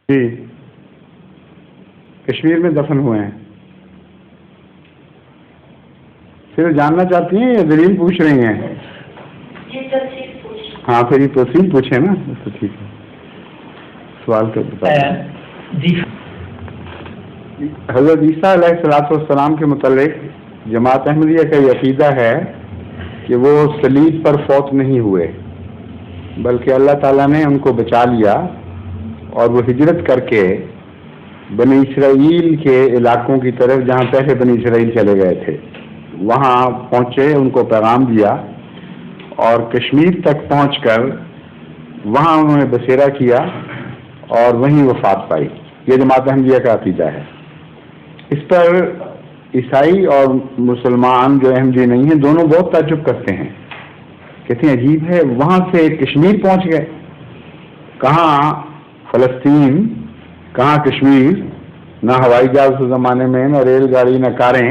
جی کشمیر میں دفن ہوئے ہیں، صرف جاننا چاہتی ہیں یا دلیل پوچھ رہی ہیں؟ ہاں پھر یہ تفصیل پوچھیں نا تو ٹھیک ہے، سوال کر بتائیں۔ حضرت عیسیٰ علیہ السلام کے متعلق جماعت احمدیہ کا یہ عقیدہ ہے کہ وہ صلیب پر فوت نہیں ہوئے، بلکہ اللہ تعالیٰ نے ان کو بچا لیا اور وہ ہجرت کر کے بنی اسرائیل کے علاقوں کی طرف، جہاں پہلے بنی اسرائیل چلے گئے تھے، وہاں پہنچے، ان کو پیغام دیا اور کشمیر تک پہنچ کر وہاں انہوں نے بسیرا کیا اور وہیں وفات پائی۔ یہ جماعت احمدیہ کا عقیدہ ہے۔ اس پر عیسائی اور مسلمان جو احمدی نہیں ہیں دونوں بہت تعجب کرتے ہیں، کہتے ہیں عجیب ہے، وہاں سے کشمیر پہنچ گئے، کہاں فلسطین کہاں کشمیر، نہ ہوائی جہاز اس زمانے میں، نہ ریل گاڑی، نہ کاریں،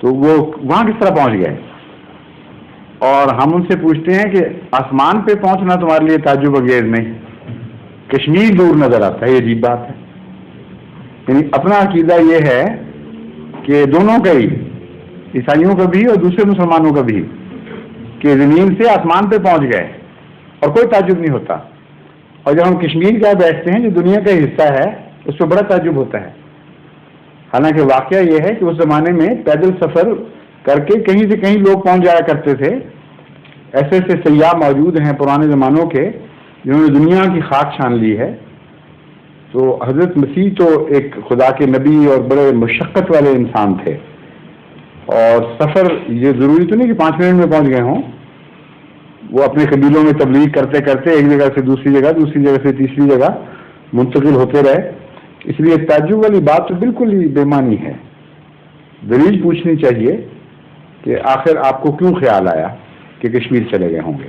تو وہ وہاں کس طرح پہنچ گئے؟ اور ہم ان سے پوچھتے ہیں کہ آسمان پہ پہنچنا تمہارے لیے تعجب انگیز نہیں، کشمیر دور نظر آتا ہے، یہ عجیب بات ہے۔ یعنی اپنا عقیدہ یہ ہے کہ دونوں کا ہی، عیسائیوں کا بھی اور دوسرے مسلمانوں کا بھی، کہ زمین سے آسمان پہ پہنچ گئے اور کوئی تعجب نہیں ہوتا، اور جب ہم کشمیر جا بیٹھتے ہیں جو دنیا کا حصہ ہے اس پہ بڑا تعجب ہوتا ہے۔ حالانکہ واقعہ یہ ہے کہ اس زمانے میں پیدل سفر کر کے کہیں سے کہیں لوگ پہنچ جایا کرتے تھے، ایسے ایسے سیاح موجود ہیں پرانے زمانوں کے جنہوں نے دنیا کی خاک چھان لی ہے۔ تو حضرت مسیح تو ایک خدا کے نبی اور بڑے مشقت والے انسان تھے، اور سفر یہ ضروری تو نہیں کہ 5 منٹ میں پہنچ گئے ہوں، وہ اپنے قبیلوں میں تبلیغ کرتے کرتے ایک جگہ سے دوسری جگہ، دوسری جگہ سے تیسری جگہ منتقل ہوتے رہے، اس لیے تعجب والی بات تو بالکل ہی بے معنی ہے۔ دلیل پوچھنی چاہیے کہ آخر آپ کو کیوں خیال آیا کہ کشمیر چلے گئے ہوں گے،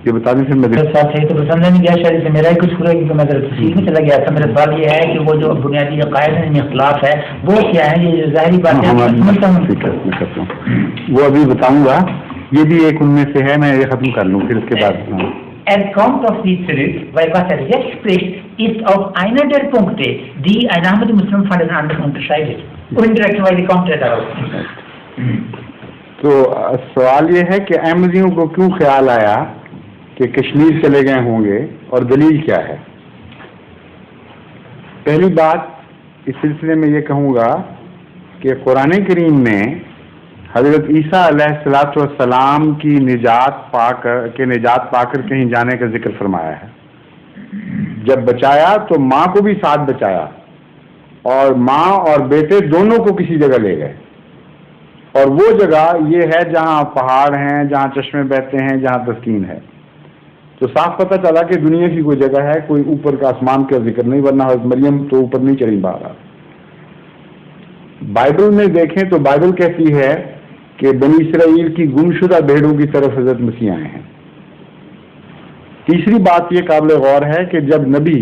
یہ بتا دیں۔ پھر میں تو پسند نہیں گیا شاید سے میرا ہی کچھ پورا کیونکہ میں تفصیل میں چلا گیا تھا۔ میرا سوال یہ ہے کہ وہ جو بنیادی عقائد میں اختلاف ہے وہ کیا ہے؟ یہ ظاہری بات ہے، وہ ابھی بتاؤں گا، یہ بھی ایک ان میں سے ہے، میں یہ ختم کر لوں پھر اس کے بعد۔ Es kommt auf die zurück, weil was jetzt spricht, ist auf einer der Punkte, die ein Ahmadi Muslim von den anderen unterscheidet. Indirekt, weil die kommt darauf. تو سوال یہ ہے کہ احمدیوں کو کیوں خیال آیا کہ کشمیر چلے گئے ہوں گے اور دلیل کیا ہے؟ پہلی بات اس سلسلے میں یہ کہوں گا کہ قرآن کریم میں حضرت عیسیٰ علیہ السلام کی نجات پا کر کہیں جانے کا ذکر فرمایا ہے۔ جب بچایا تو ماں کو بھی ساتھ بچایا، اور ماں اور بیٹے دونوں کو کسی جگہ لے گئے، اور وہ جگہ یہ ہے جہاں پہاڑ ہیں، جہاں چشمے بہتے ہیں، جہاں تسکین ہے۔ تو صاف پتہ چلا کہ دنیا کی کوئی جگہ ہے، کوئی اوپر کا آسمان کا ذکر نہیں، ورنہ حضرت مریم تو اوپر نہیں چلی باہر۔ بائبل میں دیکھیں تو بائبل کہتی ہے کہ بنی اسرائیل کی گمشدہ بھیڑوں کی طرف حضرت مسیح آئے ہیں۔ تیسری بات یہ قابل غور ہے کہ جب نبی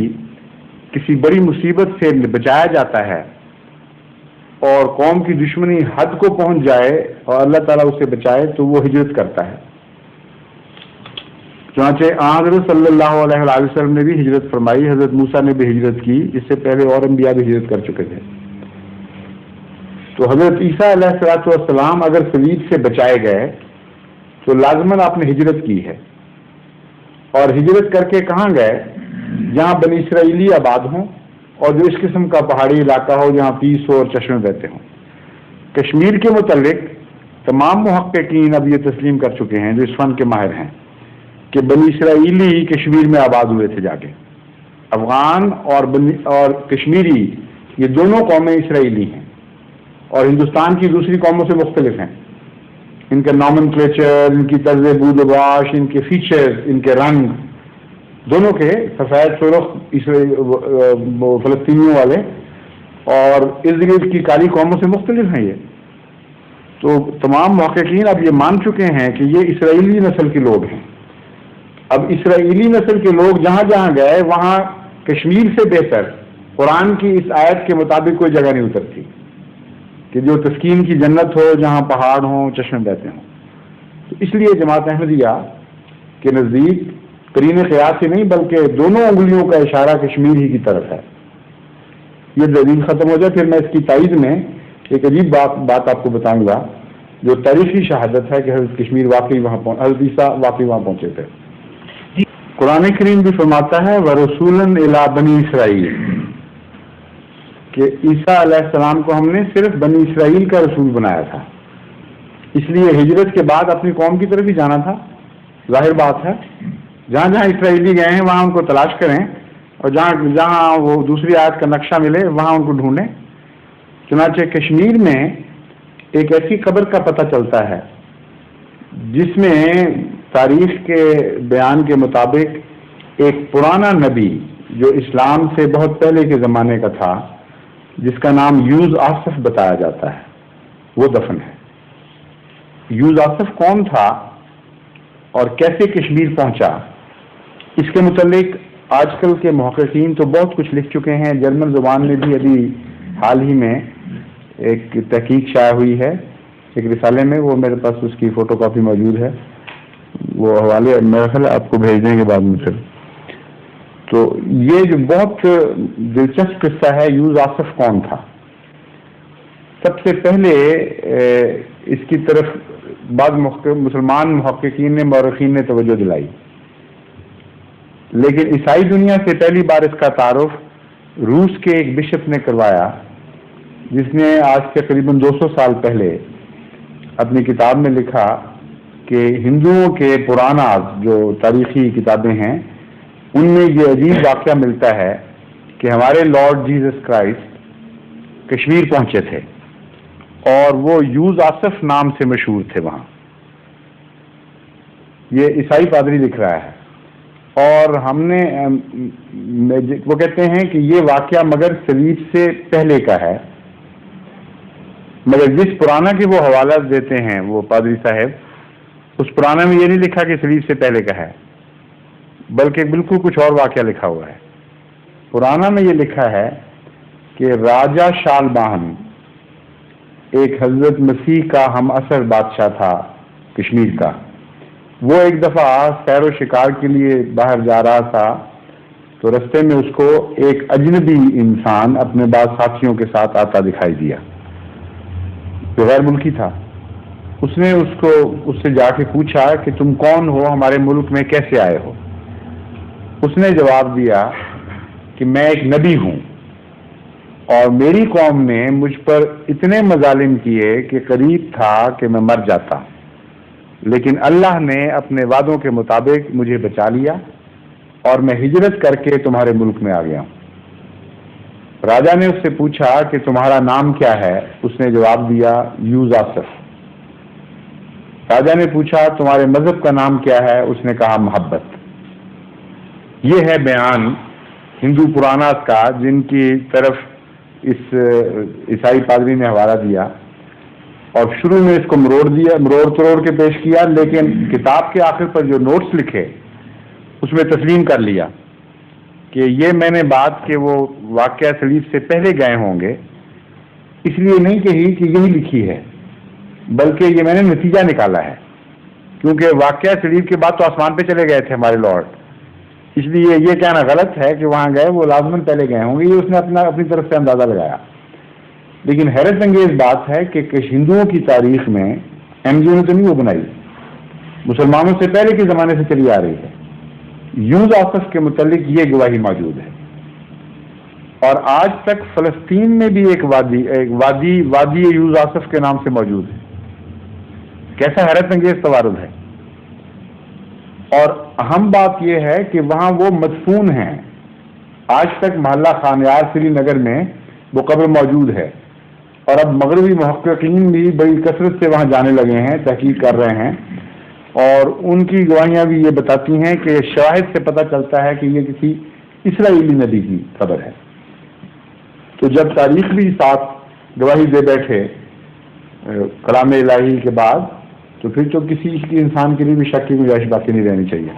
کسی بڑی مصیبت سے بچایا جاتا ہے اور قوم کی دشمنی حد کو پہنچ جائے اور اللہ تعالیٰ اسے بچائے تو وہ ہجرت کرتا ہے۔ چنانچہ حضرت صلی اللہ علیہ وسلم نے بھی ہجرت فرمائی، حضرت موسیٰ نے بھی ہجرت کی، اس سے پہلے اور انبیاء بھی ہجرت کر چکے تھے۔ تو حضرت عیسیٰ علیہ السلام اگر صلیب سے بچائے گئے تو لازماً آپ نے ہجرت کی ہے، اور ہجرت کر کے کہاں گئے؟ جہاں بنی اسرائیلی آباد ہوں اور جو اس قسم کا پہاڑی علاقہ ہو جہاں پیس ہو اور چشمے بہتے ہوں۔ کشمیر کے متعلق تمام محققین اب یہ تسلیم کر چکے ہیں جو اس فن کے ماہر ہیں کہ بنی اسرائیلی کشمیر میں آباد ہوئے تھے جا کے۔ افغان اور کشمیری یہ دونوں قومیں اسرائیلی ہیں اور ہندوستان کی دوسری قوموں سے مختلف ہیں۔ ان کا نامنکلیچر، ان کی طرز بود و باش، ان کے فیچرز، ان کے رنگ دونوں کے سفید سرخ فلسطینیوں والے اور ارد گرد کی کالی قوموں سے مختلف ہیں۔ یہ تو تمام محققین اب یہ مان چکے ہیں کہ یہ اسرائیلی نسل کے لوگ ہیں۔ اب اسرائیلی نسل کے لوگ جہاں جہاں گئے وہاں کشمیر سے بہتر قرآن کی اس آیت کے مطابق کوئی جگہ نہیں اترتی کہ جو تسکین کی جنت ہو، جہاں پہاڑ ہوں، چشمے بہتے ہوں۔ تو اس لیے جماعت احمدیہ کے نزدیک قرین قیاس ہی نہیں بلکہ دونوں انگلیوں کا اشارہ کشمیر ہی کی طرف ہے. یہ دلیل ختم ہو جائے پھر میں اس کی تائید میں ایک عجیب بات آپ کو بتاؤں گا جو تاریخی شہادت ہے کہ حضرت کشمیر واقعی حضرت عیسیٰ واقعی وہاں پہنچے تھے. قرآن کریم بھی فرماتا ہے وَرَسُولًا إِلَىٰ بَنِي إِسْرَائِيلَ کہ عیسیٰ علیہ السلام کو ہم نے صرف بنی اسرائیل کا رسول بنایا تھا. اس لیے ہجرت کے بعد اپنی قوم کی طرف ہی جانا تھا. ظاہر بات ہے جہاں جہاں اسرائیلی گئے ہیں وہاں ان کو تلاش کریں اور جہاں جہاں وہ دوسری آیت کا نقشہ ملے وہاں ان کو ڈھونڈیں. چنانچہ کشمیر میں ایک ایسی قبر کا پتہ چلتا ہے جس میں تاریخ کے بیان کے مطابق ایک پرانا نبی جو اسلام سے بہت پہلے کے زمانے کا تھا جس کا نام یوز آصف بتایا جاتا ہے وہ دفن ہے. یوز آصف کون تھا اور کیسے کشمیر پہنچا اس کے متعلق آج کل کے محققین تو بہت کچھ لکھ چکے ہیں. جرمن زبان میں بھی ابھی حال ہی میں ایک تحقیق شائع ہوئی ہے ایک رسالے میں, وہ میرے پاس اس کی فوٹو کاپی موجود ہے, وہ حوالے میرا خیال آپ کو بھیج دیں گے بعد میں. پھر تو یہ جو بہت دلچسپ قصہ ہے یوز آصف کون تھا. سب سے پہلے اس کی طرف بعض مسلمان محققین نے مورخین نے توجہ دلائی, لیکن عیسائی دنیا سے پہلی بار اس کا تعارف روس کے ایک بشپ نے کروایا جس نے آج سے قریباً 200 سال پہلے اپنی کتاب میں لکھا کہ ہندوؤں کے پراناز جو تاریخی کتابیں ہیں ان میں یہ عجیب واقعہ ملتا ہے کہ ہمارے لارڈ جیزس کرائسٹ کشمیر پہنچے تھے اور وہ یوز آصف نام سے مشہور تھے وہاں. یہ عیسائی پادری لکھ رہا ہے اور ہم نے وہ کہتے ہیں کہ یہ واقعہ مگر صلیب سے پہلے کا ہے, مگر جس پرانا کے وہ حوالہ دیتے ہیں وہ پادری صاحب اس پرانا میں یہ نہیں لکھا کہ صلیب سے پہلے کا ہے بلکہ بالکل کچھ اور واقعہ لکھا ہوا ہے. پرانا میں یہ لکھا ہے کہ راجہ شالبان ایک حضرت مسیح کا ہم اثر بادشاہ تھا کشمیر کا. وہ ایک دفعہ سیر و شکار کے لیے باہر جا رہا تھا تو رستے میں اس کو ایک اجنبی انسان اپنے بعض ساتھیوں کے ساتھ آتا دکھائی دیا جو غیر ملکی تھا. اس نے اس سے جا کے پوچھا کہ تم کون ہو, ہمارے ملک میں کیسے آئے ہو. اس نے جواب دیا کہ میں ایک نبی ہوں اور میری قوم نے مجھ پر اتنے مظالم کیے کہ قریب تھا کہ میں مر جاتا, لیکن اللہ نے اپنے وعدوں کے مطابق مجھے بچا لیا اور میں ہجرت کر کے تمہارے ملک میں آ گیا ہوں. راجا نے اس سے پوچھا کہ تمہارا نام کیا ہے. اس نے جواب دیا یوز آصف. راجا نے پوچھا تمہارے مذہب کا نام کیا ہے. اس نے کہا محبت. یہ ہے بیان ہندو پراناس کا جن کی طرف اس عیسائی پادری نے حوالہ دیا اور شروع میں اس کو مروڑ تروڑ کے پیش کیا, لیکن کتاب کے آخر پر جو نوٹس لکھے اس میں تسلیم کر لیا کہ یہ میں نے بات کہ وہ واقعہ صلیب سے پہلے گئے ہوں گے اس لیے نہیں کہی کہ یہی لکھی ہے, بلکہ یہ میں نے نتیجہ نکالا ہے کیونکہ واقعہ صلیب کے بعد تو آسمان پہ چلے گئے تھے ہمارے لارڈ, اس لیے یہ کہنا غلط ہے کہ وہاں گئے وہ لازماً پہلے گئے ہوں گے. یہ اس نے اپنی طرف سے اندازہ لگایا. لیکن حیرت انگیز بات ہے کہ ہندوؤں کی تاریخ میں ایم جی نے تو نہیں وہ بنائی, مسلمانوں سے پہلے کے زمانے سے چلی آ رہی ہے. یوز آصف کے متعلق یہ گواہی موجود ہے اور آج تک فلسطین میں بھی ایک وادی یوز آصف کے نام سے موجود ہے. کیسا حیرت انگیز توارد ہے. اور اہم بات یہ ہے کہ وہاں وہ مدفون ہیں. آج تک محلہ خانیار سری نگر میں وہ قبر موجود ہے اور اب مغربی محققین بھی بڑی کثرت سے وہاں جانے لگے ہیں, تحقیق کر رہے ہیں اور ان کی گواہیاں بھی یہ بتاتی ہیں کہ شواہد سے پتہ چلتا ہے کہ یہ کسی اسرائیلی نبی کی قبر ہے. تو جب تاریخ بھی ساتھ گواہی دے بیٹھے کلام الہی کے بعد تو پھر تو کسی انسان کے لیے بھی شک کی گنجائش باقی نہیں رہنی چاہیے.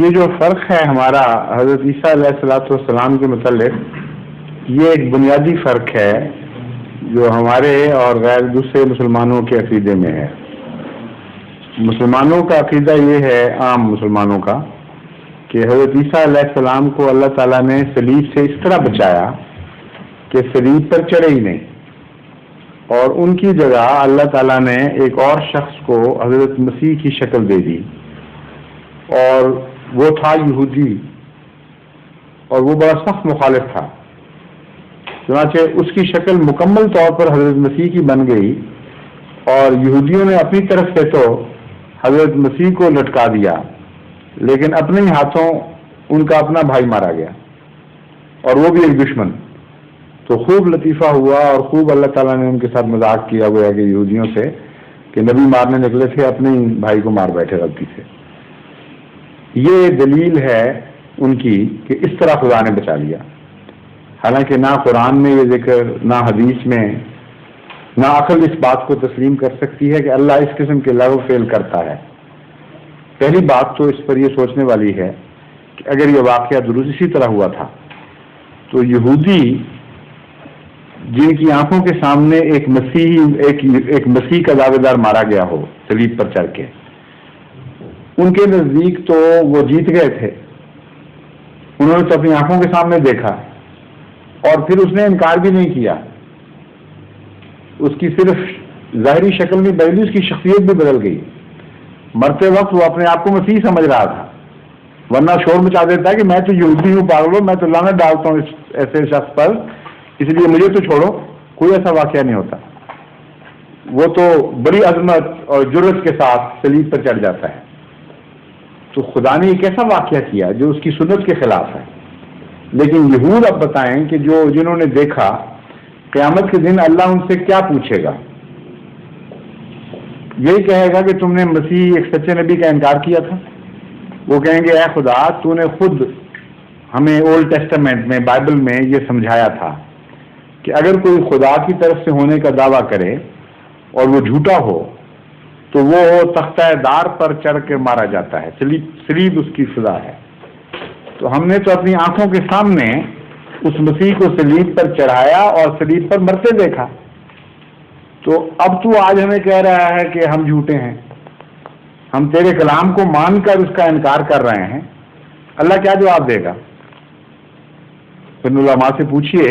یہ جو فرق ہے ہمارا حضرت عیسیٰ علیہ السلام کے متعلق یہ ایک بنیادی فرق ہے جو ہمارے اور غیر دوسرے مسلمانوں کے عقیدے میں ہے. مسلمانوں کا عقیدہ یہ ہے، عام مسلمانوں کا، کہ حضرت عیسیٰ علیہ السلام کو اللہ تعالیٰ نے صلیب سے اس طرح بچایا کہ صلیب پر چڑھے ہی نہیں، اور ان کی جگہ اللہ تعالیٰ نے ایک اور شخص کو حضرت مسیح کی شکل دے دی، اور وہ تھا یہودی، اور وہ بڑا سخت مخالف تھا۔ چنانچہ اس کی شکل مکمل طور پر حضرت مسیح کی بن گئی، اور یہودیوں نے اپنی طرف سے تو حضرت مسیح کو لٹکا دیا، لیکن اپنے ہی ہاتھوں ان کا اپنا بھائی مارا گیا، اور وہ بھی ایک دشمن۔ تو خوب لطیفہ ہوا، اور خوب اللہ تعالیٰ نے ان کے ساتھ مذاق کیا گیا کہ یہودیوں سے کہ نبی مارنے نکلے تھے، اپنے ہی بھائی کو مار بیٹھے غلطی سے۔ یہ دلیل ہے ان کی کہ اس طرح خدا نے بچا لیا، حالانکہ نہ قرآن میں یہ ذکر، نہ حدیث میں، نہ عقل اس بات کو تسلیم کر سکتی ہے کہ اللہ اس قسم کے لغو فعل کرتا ہے۔ پہلی بات تو اس پر یہ سوچنے والی ہے کہ اگر یہ واقعہ درست اسی طرح ہوا تھا تو یہودی جن کی آنکھوں کے سامنے ایک مسیح کا دعوے دار مارا گیا ہو صلیب پر چڑھ کے، ان کے نزدیک تو وہ جیت گئے تھے، انہوں نے تو اپنی آنکھوں کے سامنے دیکھا، اور پھر اس نے انکار بھی نہیں کیا۔ اس کی صرف ظاہری شکل نہیں بدلی، اس کی شخصیت بھی بدل گئی۔ مرتے وقت وہ اپنے آپ کو مسیح سمجھ رہا تھا، ورنہ شور مچا دیتا ہے کہ میں تو یہودی ہوں، پاگل ہوں، میں تو لعنت ڈالتا ہوں اس ایسے شخص پر، اس لیے مجھے تو چھوڑو۔ کوئی ایسا واقعہ نہیں ہوتا، وہ تو بڑی عظمت اور جرأت کے ساتھ صلیب پر چڑھ جاتا ہے۔ تو خدا نے ایک ایسا واقعہ کیا جو اس کی سنت کے خلاف ہے۔ لیکن یہود اب بتائیں کہ جنہوں نے دیکھا، قیامت کے دن اللہ ان سے کیا پوچھے گا؟ یہی کہے گا کہ تم نے مسیح ایک سچے نبی کا انکار کیا تھا۔ وہ کہیں گے اے خدا، تو نے خود ہمیں اولڈ ٹیسٹامنٹ میں، بائبل میں یہ سمجھایا تھا کہ اگر کوئی خدا کی طرف سے ہونے کا دعویٰ کرے اور وہ جھوٹا ہو تو وہ تختہ دار پر چڑھ کے مارا جاتا ہے، صلیب اس کی سزا ہے۔ تو ہم نے تو اپنی آنکھوں کے سامنے اس مسیح کو صلیب پر چڑھایا اور صلیب پر مرتے دیکھا، تو اب تو آج ہمیں کہہ رہا ہے کہ ہم جھوٹے ہیں، ہم تیرے کلام کو مان کر اس کا انکار کر رہے ہیں۔ اللہ کیا جواب دے گا؟ ابن علماء سے پوچھئے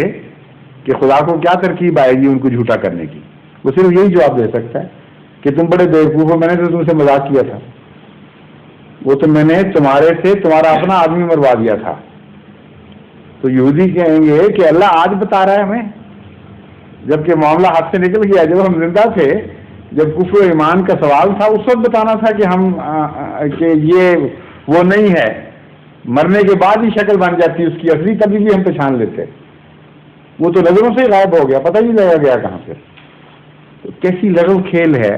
کہ خدا کو کیا ترکیب آئے گی ان کو جھوٹا کرنے کی؟ وہ صرف یہی جواب دے سکتا ہے کہ تم بڑے بیوقوف ہو، میں نے تو تم سے مذاق کیا تھا، وہ تو میں نے تمہارے سے تمہارا اپنا آدمی مروا دیا تھا۔ تو یہودی کہیں گے کہ اللہ آج بتا رہا ہے ہمیں، جبکہ معاملہ ہاتھ سے نکل گیا، جب ہم زندہ تھے، جب کفر و ایمان کا سوال تھا، اس وقت بتانا تھا کہ یہ وہ نہیں ہے، مرنے کے بعد ہی شکل بن جاتی اس کی اصلی، تبھی بھی ہم پہچان لیتے۔ وہ تو نظروں سے غائب ہو گیا، پتہ ہی لگا گیا کہاں سے۔ تو کیسی لغو کھیل ہے،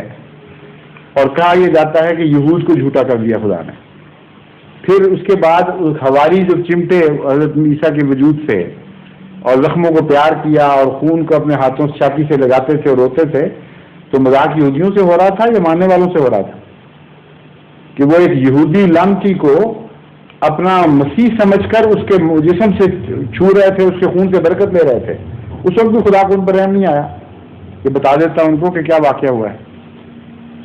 اور کہا یہ جاتا ہے کہ یہود کو جھوٹا کر دیا خدا نے۔ پھر اس کے بعد حواری جب چمٹے حضرت عیسیٰ کے وجود سے اور زخموں کو پیار کیا اور خون کو اپنے ہاتھوں سے چھاتی سے لگاتے تھے اور روتے تھے، تو مذاق یہودیوں سے ہو رہا تھا یا ماننے والوں سے ہو رہا تھا؟ کہ وہ ایک یہودی لعنتی کو اپنا مسیح سمجھ کر اس کے جسم سے چھو رہے تھے، اس کے خون سے برکت لے رہے تھے۔ اس وقت بھی خدا کو ان پر رحم نہیں آیا کہ بتا دیتا ان کو کہ کیا واقعہ ہوا ہے۔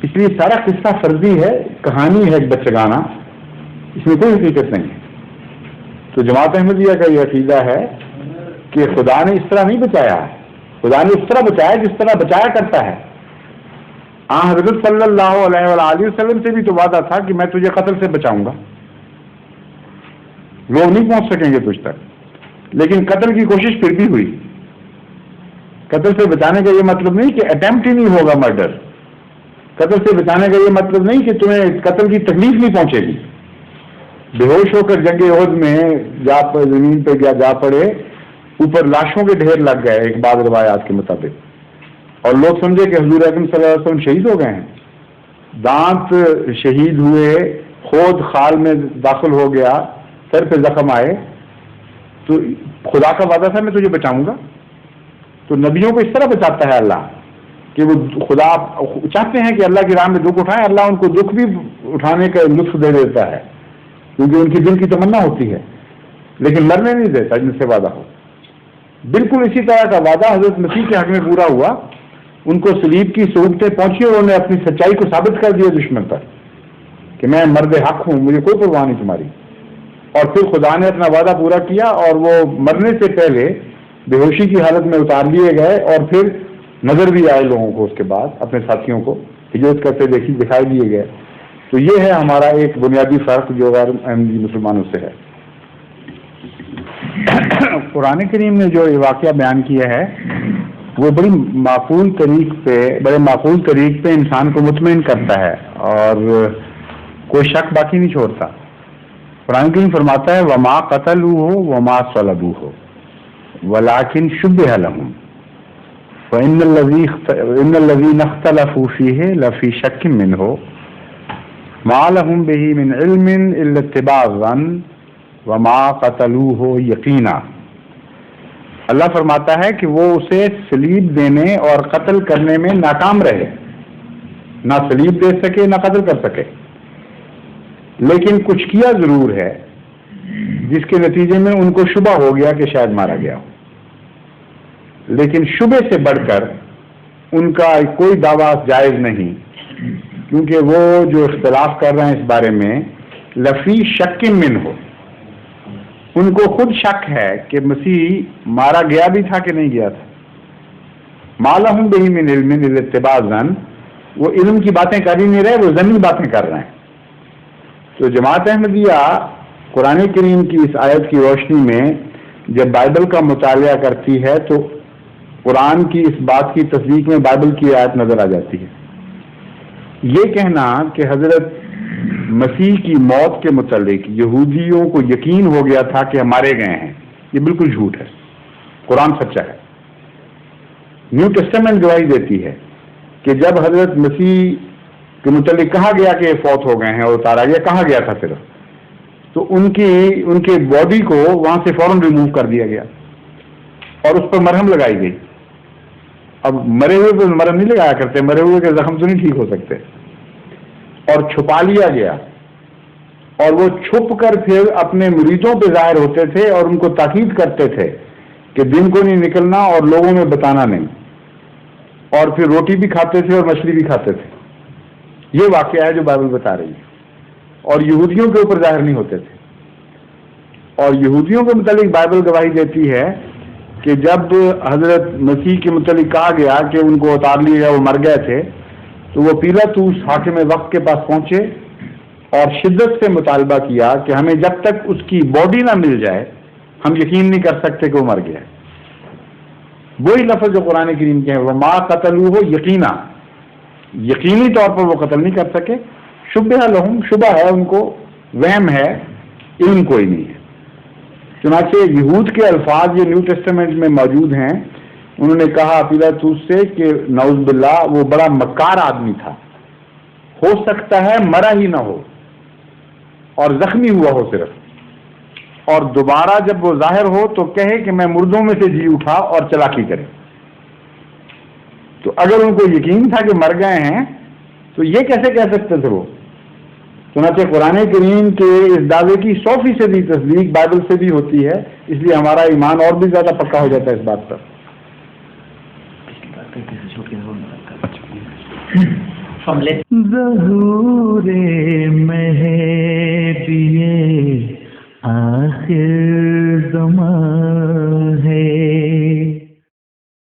اس لیے سارا قصہ فرضی ہے، کہانی ہے ایک بچگانہ، اس میں کوئی حقیقت نہیں ہے۔ تو جماعت احمدیہ کا یہ عقیدہ ہے کہ خدا نے اس طرح نہیں بچایا، خدا نے اس طرح بچایا جس طرح بچایا کرتا ہے۔ حضرت صلی اللہ علیہ وآلہ وسلم سے بھی تو وعدہ تھا کہ میں تجھے قتل سے بچاؤں گا، لوگ نہیں پہنچ سکیں گے تجھ تک، لیکن قتل کی کوشش پھر بھی ہوئی۔ قتل سے بچانے کا یہ مطلب نہیں کہ اٹیمپٹ ہی نہیں ہوگا مرڈر، قتل سے بچانے کا یہ مطلب نہیں کہ تمہیں قتل کی تکلیف نہیں پہنچے گی۔ بے ہوش ہو کر جنگ احد میں زمین پہ جا پڑے، اوپر لاشوں کے ڈھیر لگ گئے ایک بعض روایات کے مطابق، اور لوگ سمجھے کہ حضور اکرم صلی اللہ علیہ وسلم شہید ہو گئے ہیں۔ دانت شہید ہوئے، خود خال میں داخل ہو گیا، سر پہ زخم آئے، تو خدا کا وعدہ تھا میں تجھے بچاؤں گا۔ تو نبیوں کو اس طرح بچاتا ہے اللہ کہ وہ خدا چاہتے ہیں کہ اللہ کی راہ میں دکھ اٹھائیں، اللہ ان کو دکھ بھی اٹھانے کا لطف دے دیتا ہے کیونکہ ان کی دل کی تمنا ہوتی ہے، لیکن مرنے نہیں دیتا جن سے وعدہ ہو۔ بالکل اسی طرح کا وعدہ حضرت مسیح کے حق میں پورا ہوا، ان کو صلیب کی صعوبتیں پہنچی اور انہوں نے اپنی سچائی کو ثابت کر دیا دشمن پر۔ کہ میں مرد حق ہوں, مجھے کوئی پرواہ نہیں تمہاری. اور پھر خدا نے اپنا وعدہ پورا کیا اور وہ مرنے سے پہلے بے ہوشی کی حالت میں اتار لیے گئے, اور پھر نظر بھی آئے لوگوں کو اس کے بعد, اپنے ساتھیوں کو ہجرت کرتے دکھائی دیے گئے. تو یہ ہے ہمارا ایک بنیادی فرق جو غیر احمدی مسلمانوں سے ہے. قرآن کریم نے جو یہ واقعہ بیان کیا ہے وہ بڑے معقول طریق پہ انسان کو مطمئن کرتا ہے اور کوئی شک باقی نہیں چھوڑتا. قرآن کریم فرماتا ہے وما قتلوه وما صلبوه ولكن شبه لهم فإن الذين اختلفوا فيه لفي شك منه ما لهم به من علم إلا اتباع الظن وما قتلوه یقینا. اللہ فرماتا ہے کہ وہ اسے صلیب دینے اور قتل کرنے میں ناکام رہے, نہ صلیب دے سکے نہ قتل کر سکے, لیکن کچھ کیا ضرور ہے جس کے نتیجے میں ان کو شبہ ہو گیا کہ شاید مارا گیا ہو. لیکن شبے سے بڑھ کر ان کا کوئی دعویٰ جائز نہیں, کیونکہ وہ جو اختلاف کر رہے ہیں اس بارے میں لفی شک من ہو, ان کو خود شک ہے کہ مسیح مارا گیا بھی تھا کہ نہیں گیا تھا. ما لہم بہ من علم الا اتباع الظن, وہ علم کی باتیں کر ہی نہیں رہے, وہ ظنی باتیں کر رہے ہیں. تو جماعت احمدیہ قرآن کریم کی اس آیت کی روشنی میں جب بائبل کا مطالعہ کرتی ہے تو قرآن کی اس بات کی تصدیق میں بائبل کی آیت نظر آ جاتی ہے. یہ کہنا کہ حضرت مسیح کی موت کے متعلق یہودیوں کو یقین ہو گیا تھا کہ مارے گئے ہیں, یہ بالکل جھوٹ ہے. قرآن سچا ہے. نیو ٹیسٹمنٹ گواہی دیتی ہے کہ جب حضرت مسیح کے متعلق کہا گیا کہ فوت ہو گئے ہیں اور اتارا گیا, کہا گیا تھا صرف, تو ان کے باڈی کو وہاں سے فوراً ریموو کر دیا گیا اور اس پر مرہم لگائی گئی. اب مرے ہوئے پہ مرہم نہیں لگایا کرتے, مرے ہوئے کے زخم تو نہیں ٹھیک ہو سکتے, اور چھپا لیا گیا, اور وہ چھپ کر پھر اپنے مریدوں پہ ظاہر ہوتے تھے اور ان کو تاکید کرتے تھے کہ دن کو نہیں نکلنا اور لوگوں میں بتانا نہیں, اور پھر روٹی بھی کھاتے تھے اور مچھلی بھی کھاتے تھے. یہ واقعہ ہے جو بائبل بتا رہی ہے, اور یہودیوں کے اوپر ظاہر نہیں ہوتے تھے. اور یہودیوں کے متعلق بائبل گواہی دیتی ہے کہ جب حضرت مسیح کے متعلق کہا گیا کہ ان کو اتار لیا گیا, وہ مر گئے تھے, تو وہ پیلاطوس حاکم وقت کے پاس پہنچے اور شدت سے مطالبہ کیا کہ ہمیں جب تک اس کی باڈی نہ مل جائے ہم یقین نہیں کر سکتے کہ وہ مر گیا. وہی لفظ جو قرآن کریم کے ہیں وما قتلوہ یقینا, یقینی طور پر وہ قتل نہیں کر سکے. شبہ لہم, شبہ ہے ان کو, وہم ہے, علم کوئی نہیں ہے. چنانچہ یہود کے الفاظ یہ نیو ٹیسٹمنٹ میں موجود ہیں. انہوں نے کہا پیلاطوس سے کہ نعوذ باللہ وہ بڑا مکار آدمی تھا, ہو سکتا ہے مرا ہی نہ ہو اور زخمی ہوا ہو صرف, اور دوبارہ جب وہ ظاہر ہو تو کہے کہ میں مردوں میں سے جی اٹھا اور چلاکی کرے. تو اگر ان کو یقین تھا کہ مر گئے ہیں تو یہ کیسے کہہ سکتے تھے وہ؟ چنانچہ قرآن کریم کے اس دعوے کی 100% تصدیق بائبل سے بھی ہوتی ہے, اس لیے ہمارا ایمان اور بھی زیادہ پکا ہو جاتا ہے اس بات پر. ظہور مہدی آخر